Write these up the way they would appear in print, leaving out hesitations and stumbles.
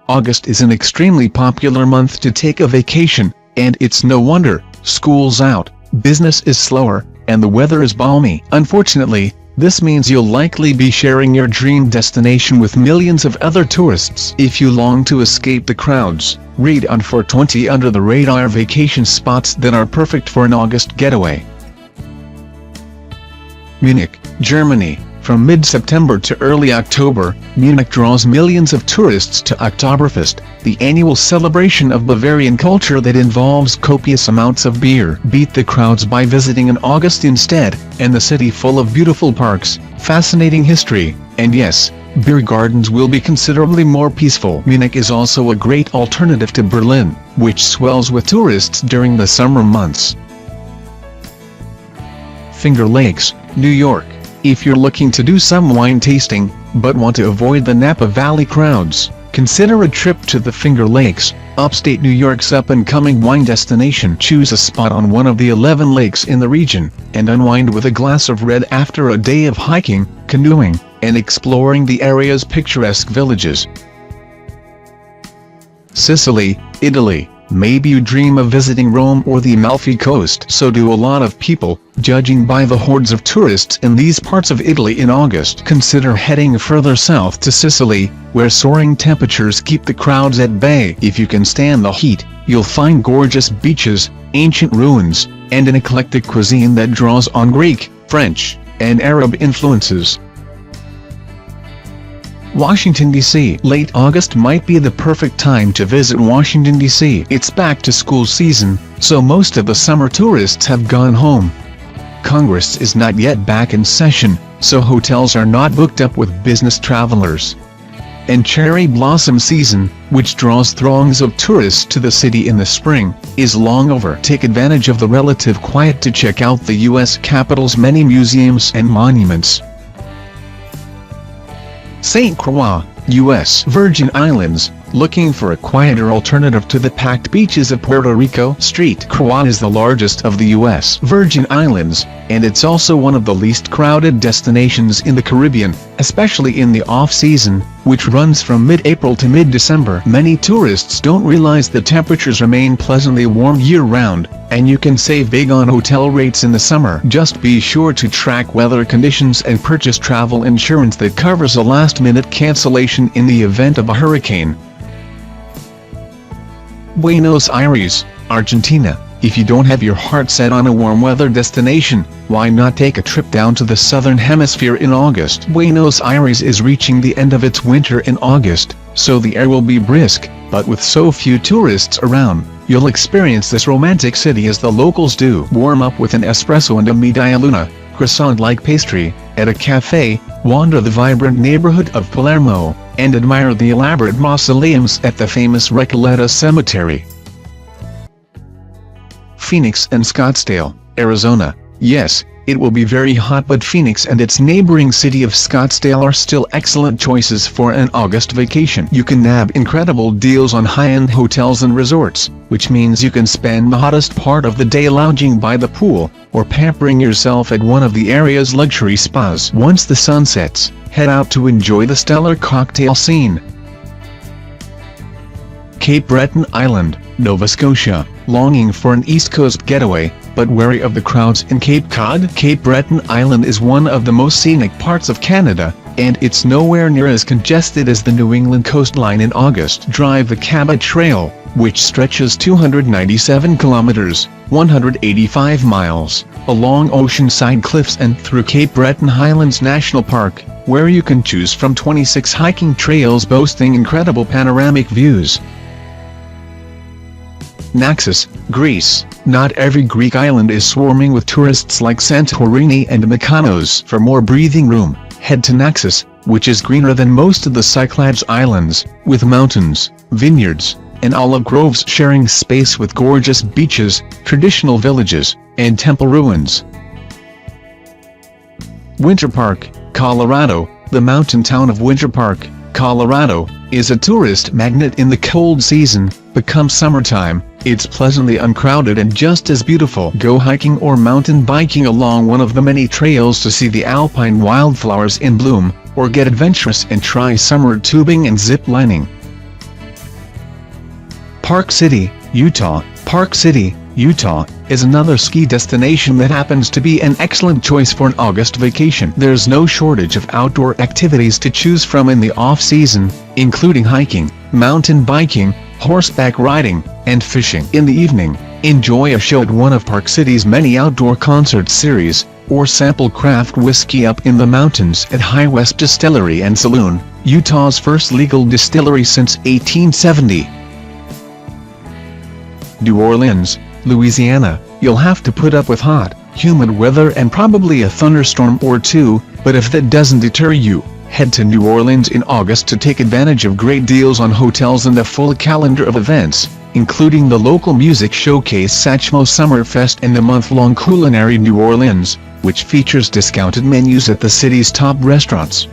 August is an extremely popular month to take a vacation, and it's no wonder. School's out, business is slower, and the weather is balmy. Unfortunately, this means you'll likely be sharing your dream destination with millions of other tourists. If you long to escape the crowds, read on for 20 under-the-radar vacation spots that are perfect for an August getaway. Munich, Germany. From mid-September to early October, Munich draws millions of tourists to Oktoberfest, the annual celebration of Bavarian culture that involves copious amounts of beer. Beat the crowds by visiting in August instead, and the city full of beautiful parks, fascinating history, and yes, beer gardens will be considerably more peaceful. Munich is also a great alternative to Berlin, which swells with tourists during the summer months. Finger Lakes, New York. If you're looking to do some wine tasting, but want to avoid the Napa Valley crowds, consider a trip to the Finger Lakes, upstate New York's up-and-coming wine destination. Choose a spot on one of the 11 lakes in the region, and unwind with a glass of red after a day of hiking, canoeing, and exploring the area's picturesque villages. Sicily, Italy. Maybe you dream of visiting Rome or the Amalfi Coast. So do a lot of people, judging by the hordes of tourists in these parts of Italy in August. Consider heading further south to Sicily, where soaring temperatures keep the crowds at bay. If you can stand the heat, you'll find gorgeous beaches, ancient ruins, and an eclectic cuisine that draws on Greek, French, and Arab influences. Washington, D.C. Late August might be the perfect time to visit Washington, D.C. It's back-to-school season, so most of the summer tourists have gone home. Congress is not yet back in session, so hotels are not booked up with business travelers. And cherry blossom season, which draws throngs of tourists to the city in the spring, is long over. Take advantage of the relative quiet to check out the U.S. Capitol's many museums and monuments. St. Croix, U.S. Virgin Islands. Looking for a quieter alternative to the packed beaches of Puerto Rico? St. Croix is the largest of the U.S. Virgin Islands, and it's also one of the least crowded destinations in the Caribbean, especially in the off-season, which runs from mid-April to mid-December. Many tourists don't realize the temperatures remain pleasantly warm year-round, and you can save big on hotel rates in the summer. Just be sure to track weather conditions and purchase travel insurance that covers a last-minute cancellation in the event of a hurricane. Buenos Aires, Argentina. If you don't have your heart set on a warm weather destination, why not take a trip down to the southern hemisphere in August? Buenos Aires is reaching the end of its winter in August, so the air will be brisk, but with so few tourists around, you'll experience this romantic city as the locals do. Warm up with an espresso and a media luna, croissant-like pastry, at a cafe, wander the vibrant neighborhood of Palermo, and admire the elaborate mausoleums at the famous Recoleta Cemetery. Phoenix and Scottsdale, Arizona. Yes, it will be very hot, but Phoenix and its neighboring city of Scottsdale are still excellent choices for an August vacation. You can nab incredible deals on high-end hotels and resorts, which means you can spend the hottest part of the day lounging by the pool, or pampering yourself at one of the area's luxury spas. Once the sun sets, head out to enjoy the stellar cocktail scene. Cape Breton Island, Nova Scotia. Longing for an East Coast getaway, but wary of the crowds in Cape Cod? Cape Breton Island is one of the most scenic parts of Canada, and it's nowhere near as congested as the New England coastline in August. Drive the Cabot Trail, which stretches 297 kilometers, 185 miles, along oceanside cliffs and through Cape Breton Highlands National Park, where you can choose from 26 hiking trails boasting incredible panoramic views. Naxos, Greece. Not every Greek island is swarming with tourists like Santorini and Mykonos. For more breathing room, head to Naxos, which is greener than most of the Cyclades Islands, with mountains, vineyards, and olive groves sharing space with gorgeous beaches, traditional villages, and temple ruins. Winter Park, Colorado. The mountain town of Winter Park, Colorado, is a tourist magnet in the cold season, but come summertime, it's pleasantly uncrowded and just as beautiful. Go hiking or mountain biking along one of the many trails to see the alpine wildflowers in bloom, or get adventurous and try summer tubing and zip lining. Park City, Utah. Park City, Utah, is another ski destination that happens to be an excellent choice for an August vacation. There's no shortage of outdoor activities to choose from in the off-season, including hiking, mountain biking, horseback riding, and fishing. In the evening, enjoy a show at one of Park City's many outdoor concert series, or sample craft whiskey up in the mountains at High West Distillery and Saloon, Utah's first legal distillery since 1870. New Orleans, Louisiana. You'll have to put up with hot, humid weather and probably a thunderstorm or two, but if that doesn't deter you, head to New Orleans in August to take advantage of great deals on hotels and a full calendar of events, including the local music showcase Satchmo Summerfest and the month-long Culinary New Orleans, which features discounted menus at the city's top restaurants.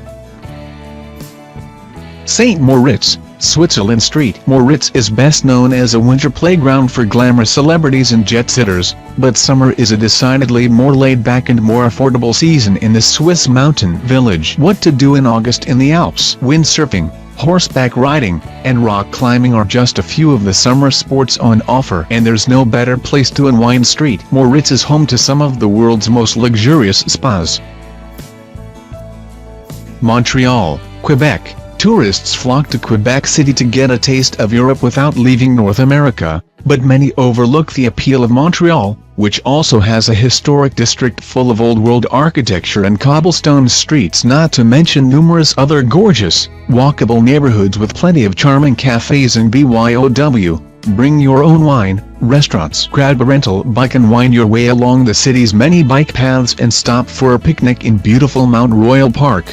St. Moritz, Switzerland. Street Moritz is best known as a winter playground for glamour celebrities and jet-setters, but summer is a decidedly more laid-back and more affordable season in the Swiss mountain village. What to do in August in the Alps? Windsurfing, horseback riding, and rock climbing are just a few of the summer sports on offer, and there's no better place to unwind. Street Moritz is home to some of the world's most luxurious spas. Montreal, Quebec. Tourists flock to Quebec City to get a taste of Europe without leaving North America, but many overlook the appeal of Montreal, which also has a historic district full of old-world architecture and cobblestone streets, not to mention numerous other gorgeous, walkable neighborhoods with plenty of charming cafes and BYOW. Bring your own wine, restaurants. Grab a rental bike and wind your way along the city's many bike paths and stop for a picnic in beautiful Mount Royal Park.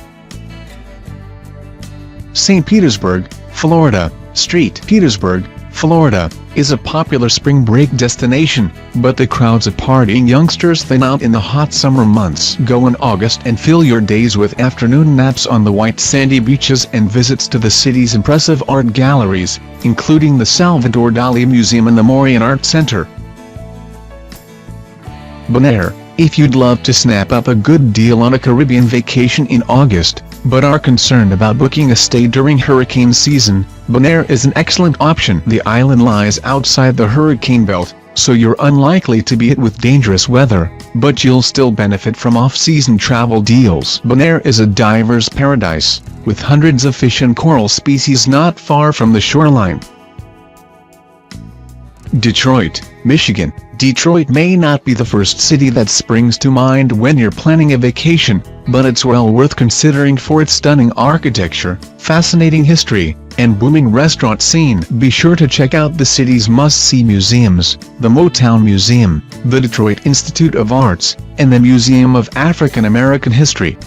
St. Petersburg, Florida. St. Petersburg, Florida, is a popular spring break destination, but the crowds of partying youngsters thin out in the hot summer months. Go in August and fill your days with afternoon naps on the white sandy beaches and visits to the city's impressive art galleries, including the Salvador Dali Museum and the Morin Art Center. Bonaire. If you'd love to snap up a good deal on a Caribbean vacation in August, but are concerned about booking a stay during hurricane season, Bonaire is an excellent option. The island lies outside the hurricane belt, so you're unlikely to be hit with dangerous weather, but you'll still benefit from off-season travel deals. Bonaire is a diver's paradise, with hundreds of fish and coral species not far from the shoreline. Detroit, Michigan. Detroit may not be the first city that springs to mind when you're planning a vacation, but it's well worth considering for its stunning architecture, fascinating history, and booming restaurant scene. Be sure to check out the city's must-see museums, the Motown Museum, the Detroit Institute of Arts, and the Museum of African American History.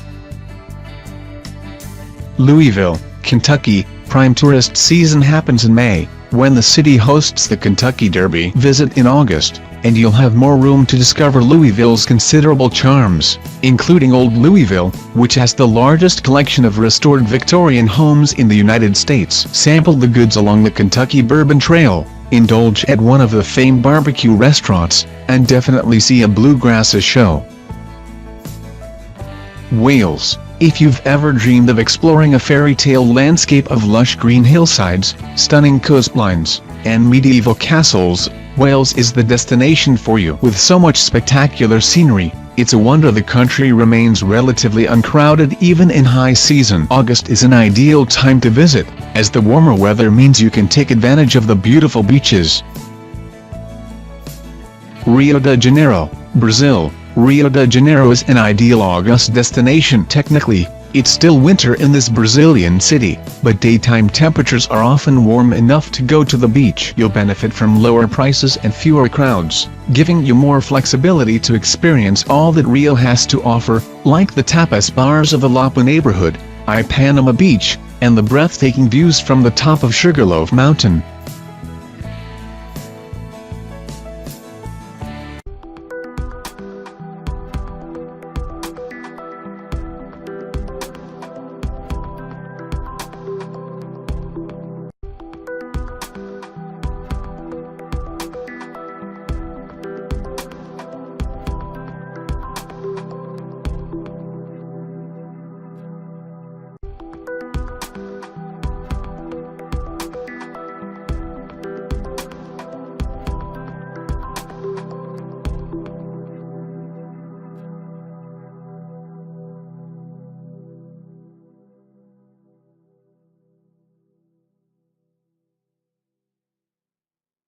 Louisville, Kentucky. Prime tourist season happens in May, when the city hosts the Kentucky Derby. Visit in August, and you'll have more room to discover Louisville's considerable charms, including Old Louisville, which has the largest collection of restored Victorian homes in the United States. Sample the goods along the Kentucky Bourbon Trail, indulge at one of the famed barbecue restaurants, and definitely see a bluegrass show. Wales. If you've ever dreamed of exploring a fairy tale landscape of lush green hillsides, stunning coastlines, and medieval castles, Wales is the destination for you. With so much spectacular scenery, it's a wonder the country remains relatively uncrowded even in high season. August is an ideal time to visit, as the warmer weather means you can take advantage of the beautiful beaches. Rio de Janeiro, Brazil. Rio de Janeiro is an ideal August destination. Technically, it's still winter in this Brazilian city, but daytime temperatures are often warm enough to go to the beach. You'll benefit from lower prices and fewer crowds, giving you more flexibility to experience all that Rio has to offer, like the tapas bars of the Lapa neighborhood, Ipanema Beach, and the breathtaking views from the top of Sugarloaf Mountain.